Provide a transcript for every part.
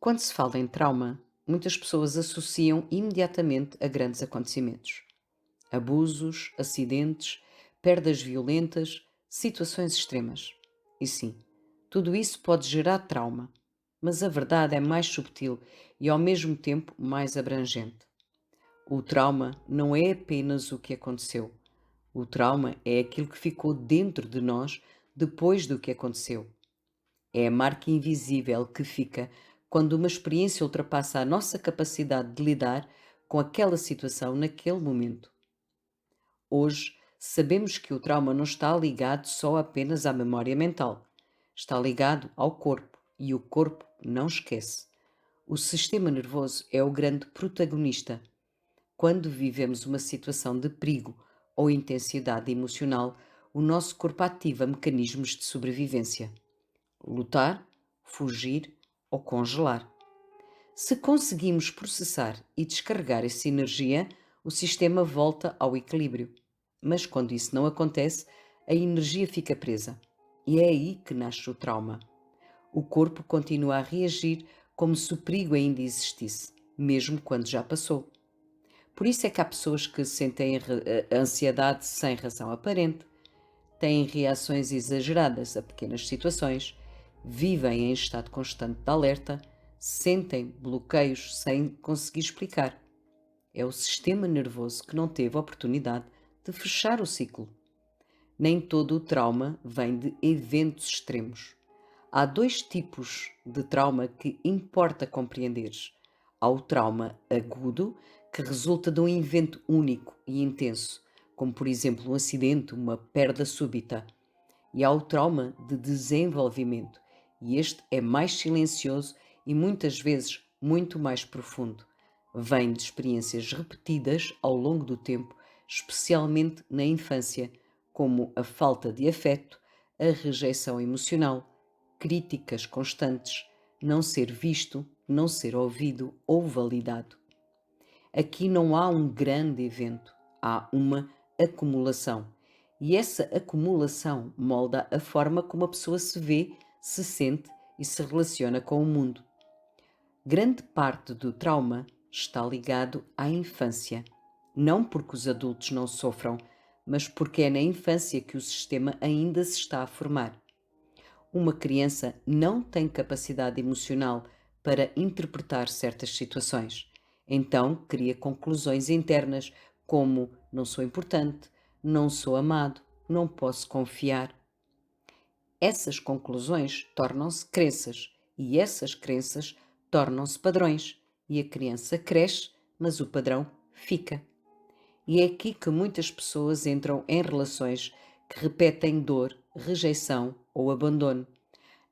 Quando se fala em trauma, muitas pessoas associam imediatamente a grandes acontecimentos. Abusos, acidentes, perdas violentas, situações extremas. E sim, tudo isso pode gerar trauma, mas a verdade é mais subtil e ao mesmo tempo mais abrangente. O trauma não é apenas o que aconteceu. O trauma é aquilo que ficou dentro de nós depois do que aconteceu. É a marca invisível que fica quando uma experiência ultrapassa a nossa capacidade de lidar com aquela situação naquele momento. Hoje, sabemos que o trauma não está ligado só apenas à memória mental. Está ligado ao corpo e o corpo não esquece. O sistema nervoso é o grande protagonista. Quando vivemos uma situação de perigo ou intensidade emocional, o nosso corpo ativa mecanismos de sobrevivência: lutar, fugir ou congelar. Se conseguimos processar e descarregar essa energia, o sistema volta ao equilíbrio. Mas quando isso não acontece, a energia fica presa. E é aí que nasce o trauma. O corpo continua a reagir como se o perigo ainda existisse, mesmo quando já passou. Por isso é que há pessoas que sentem ansiedade sem razão aparente, têm reações exageradas a pequenas situações, vivem em estado constante de alerta, sentem bloqueios sem conseguir explicar. É o sistema nervoso que não teve a oportunidade de fechar o ciclo. Nem todo o trauma vem de eventos extremos. Há dois tipos de trauma que importa compreenderes. Há o trauma agudo, que resulta de um evento único e intenso, como por exemplo um acidente, uma perda súbita. E há o trauma de desenvolvimento, e este é mais silencioso e muitas vezes muito mais profundo. Vem de experiências repetidas ao longo do tempo, especialmente na infância, como a falta de afeto, a rejeição emocional, críticas constantes, não ser visto, não ser ouvido ou validado. Aqui não há um grande evento, há uma acumulação. E essa acumulação molda a forma como a pessoa se vê, se sente e se relaciona com o mundo. Grande parte do trauma está ligado à infância. Não porque os adultos não sofram, mas porque é na infância que o sistema ainda se está a formar. Uma criança não tem capacidade emocional para interpretar certas situações. Então cria conclusões internas como não sou importante, não sou amado, não posso confiar. Essas conclusões tornam-se crenças e essas crenças tornam-se padrões. E a criança cresce, mas o padrão fica. E é aqui que muitas pessoas entram em relações que repetem dor, rejeição ou abandono.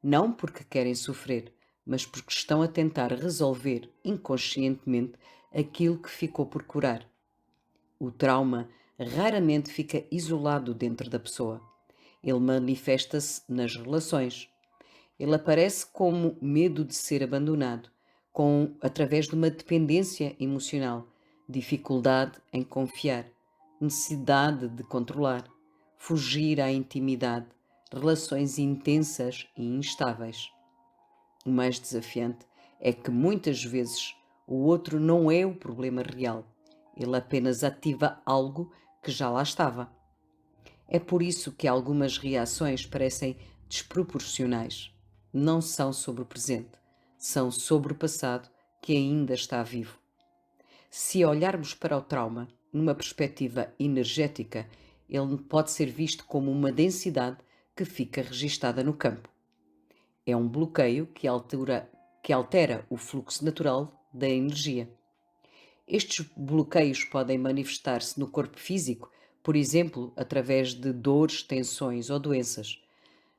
Não porque querem sofrer, mas porque estão a tentar resolver inconscientemente aquilo que ficou por curar. O trauma raramente fica isolado dentro da pessoa. Ele manifesta-se nas relações. Ele aparece como medo de ser abandonado, através de uma dependência emocional, dificuldade em confiar, necessidade de controlar, fugir à intimidade, relações intensas e instáveis. O mais desafiante é que muitas vezes o outro não é o problema real, ele apenas ativa algo que já lá estava. É por isso que algumas reações parecem desproporcionais. Não são sobre o presente, são sobre o passado que ainda está vivo. Se olharmos para o trauma numa perspectiva energética, ele pode ser visto como uma densidade que fica registada no campo. É um bloqueio que altera o fluxo natural da energia. Estes bloqueios podem manifestar-se no corpo físico, por exemplo, através de dores, tensões ou doenças.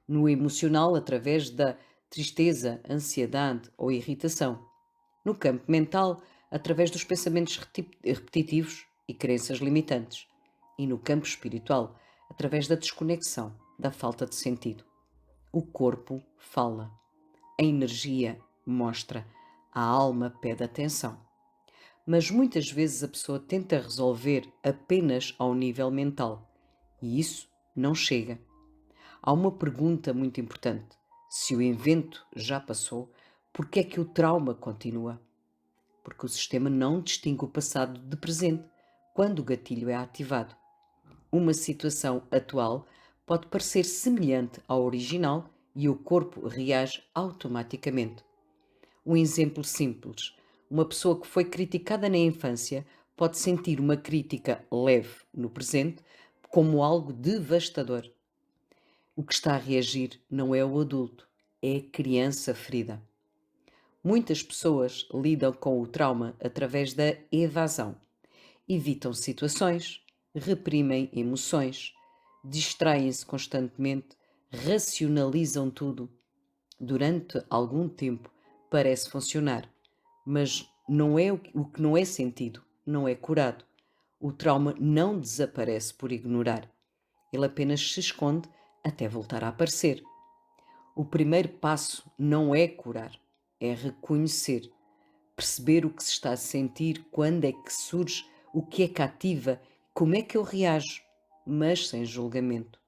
No emocional, através da tristeza, ansiedade ou irritação. No campo mental, através dos pensamentos repetitivos e crenças limitantes. E no campo espiritual, através da desconexão, da falta de sentido. O corpo fala, a energia mostra, a alma pede atenção. Mas muitas vezes a pessoa tenta resolver apenas ao nível mental e isso não chega. Há uma pergunta muito importante: se o evento já passou, Porque é que o trauma continua? Porque o sistema não distingue o passado de presente quando o gatilho é ativado. Uma situação atual pode parecer semelhante ao original e o corpo reage automaticamente. Um exemplo simples: uma pessoa que foi criticada na infância pode sentir uma crítica leve no presente como algo devastador. O que está a reagir não é o adulto, é a criança ferida. Muitas pessoas lidam com o trauma através da evasão. Evitam situações, reprimem emoções, distraem-se constantemente, racionalizam tudo. Durante algum tempo parece funcionar, mas não é o que não é sentido, não é curado. O trauma não desaparece por ignorar. Ele apenas se esconde até voltar a aparecer. O primeiro passo não é curar, é reconhecer, perceber o que se está a sentir, quando é que surge, o que é que ativa, como é que eu reajo, mas sem julgamento.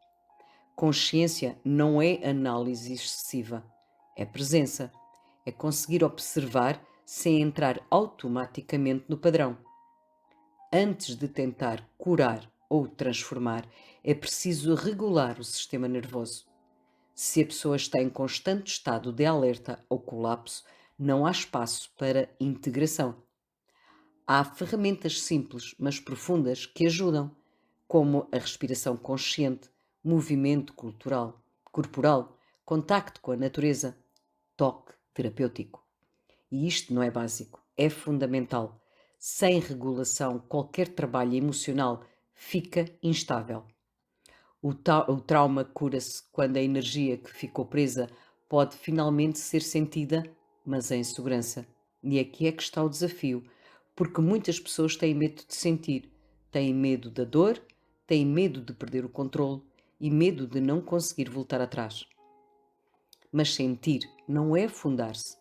Consciência não é análise excessiva, é presença, é conseguir observar sem entrar automaticamente no padrão. Antes de tentar curar ou transformar, é preciso regular o sistema nervoso. Se a pessoa está em constante estado de alerta ou colapso, não há espaço para integração. Há ferramentas simples, mas profundas, que ajudam, como a respiração consciente, movimento corporal, contacto com a natureza, toque terapêutico. E isto não é básico, é fundamental. Sem regulação, qualquer trabalho emocional fica instável. O trauma cura-se quando a energia que ficou presa pode finalmente ser sentida, mas em segurança. E aqui é que está o desafio, porque muitas pessoas têm medo de sentir, têm medo da dor, têm medo de perder o controle e medo de não conseguir voltar atrás. Mas sentir não é afundar-se,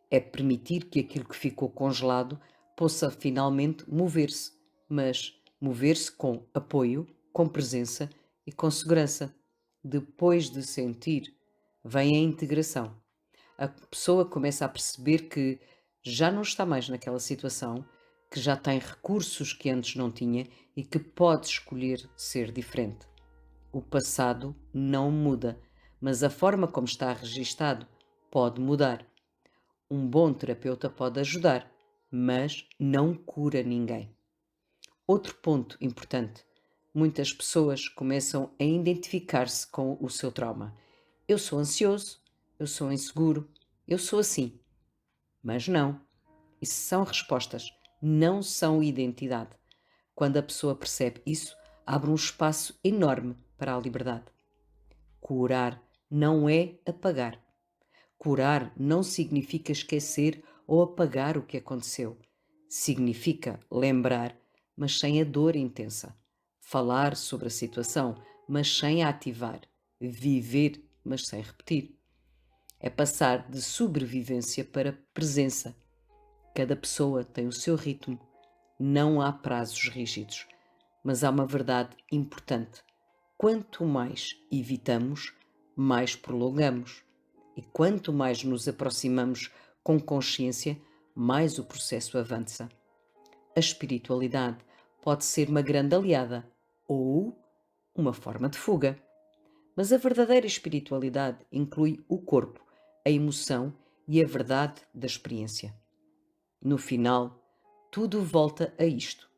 é permitir que aquilo que ficou congelado possa finalmente mover-se, mas mover-se com apoio, com presença e com segurança. Depois de sentir, vem a integração. A pessoa começa a perceber que já não está mais naquela situação, que já tem recursos que antes não tinha e que pode escolher ser diferente. O passado não muda, mas a forma como está registado pode mudar. Um bom terapeuta pode ajudar, mas não cura ninguém. Outro ponto importante: muitas pessoas começam a identificar-se com o seu trauma. Eu sou ansioso, eu sou inseguro, eu sou assim. Mas não. Isso são respostas, não são identidade. Quando a pessoa percebe isso, abre um espaço enorme para a liberdade. Curar não é apagar. Curar não significa esquecer ou apagar o que aconteceu. Significa lembrar, mas sem a dor intensa. Falar sobre a situação, mas sem a ativar. Viver, mas sem repetir. É passar de sobrevivência para presença. Cada pessoa tem o seu ritmo. Não há prazos rígidos. Mas há uma verdade importante: quanto mais evitamos, mais prolongamos. E quanto mais nos aproximamos com consciência, mais o processo avança. A espiritualidade pode ser uma grande aliada ou uma forma de fuga. Mas a verdadeira espiritualidade inclui o corpo, a emoção e a verdade da experiência. No final, tudo volta a isto: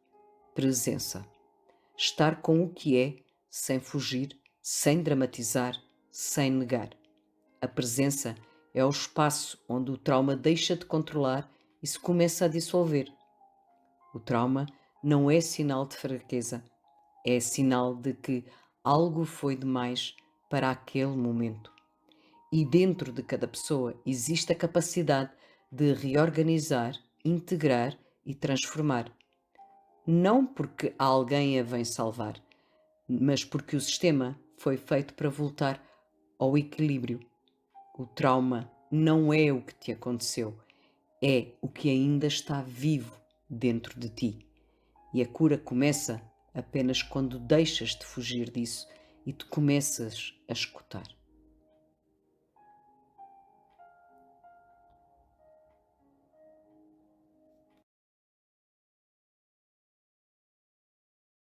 presença. Estar com o que é, sem fugir, sem dramatizar, sem negar. A presença é o espaço onde o trauma deixa de controlar e se começa a dissolver. O trauma não é sinal de fraqueza, é sinal de que algo foi demais para aquele momento. E dentro de cada pessoa existe a capacidade de reorganizar, integrar e transformar. Não porque alguém a vem salvar, mas porque o sistema foi feito para voltar ao equilíbrio. O trauma não é o que te aconteceu, é o que ainda está vivo dentro de ti. E a cura começa apenas quando deixas de fugir disso e te começas a escutar.